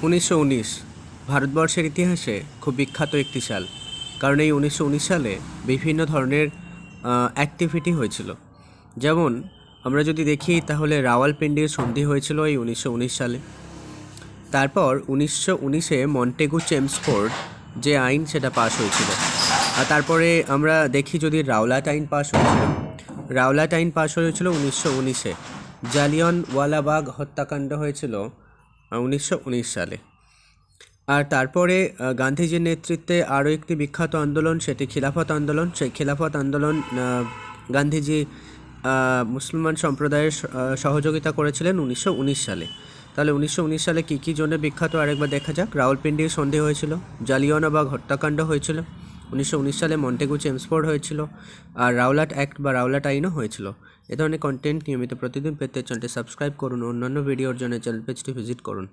1919 ভারতবর্ষের ইতিহাসে খুব বিখ্যাত একটি সাল, কারণ এই 1919 সালে বিভিন্ন ধরনের অ্যাক্টিভিটি হয়েছিল। যেমন আমরা যদি দেখি তাহলে রাওয়ালপিন্ডির সন্ধি হয়েছিল এই 1919 সালে। তারপর 1919-এ মন্টেগু চেমসফোর্ড যে আইন সেটা পাশ হয়েছিল। আর তারপরে আমরা দেখি যদি রাওলাট আইন পাশ হয়েছিল। রাওলাট আইন পাশ হয়েছিল 1919-এ। জালিয়ানওয়ালাবাগ হত্যাকাণ্ড হয়েছিল 1919 সালে। আর তারপরে গান্ধীজির নেতৃত্বে আরও একটি বিখ্যাত আন্দোলন, সেটি খিলাফত আন্দোলন। সেই খিলাফত আন্দোলন গান্ধীজি মুসলমান সম্প্রদায়ের সহযোগিতা করেছিলেন 1919 সালে। তাহলে 1919 সালে কী কী জন্য বিখ্যাত আরেকবার দেখা যাক। রাওয়ালপিন্ডির সন্ধি হয়েছিল, জালিয়ানওয়ালাবাগ হত্যাকাণ্ড হয়েছিল 1919 সালে, মন্টেগু চেমসফোর্ড হয়েছিল, আর রাওলাট অ্যাক্ট বা রাওলাট আইনও হয়েছিল। এ ধরনের কন্টেন্ট নিয়মিত প্রতিদিন পেতে চ্যানেলটি সাবস্ক্রাইব করুন। অন্যান্য ভিডিওর জন্য চ্যানেল পেজটি ভিজিট করুন।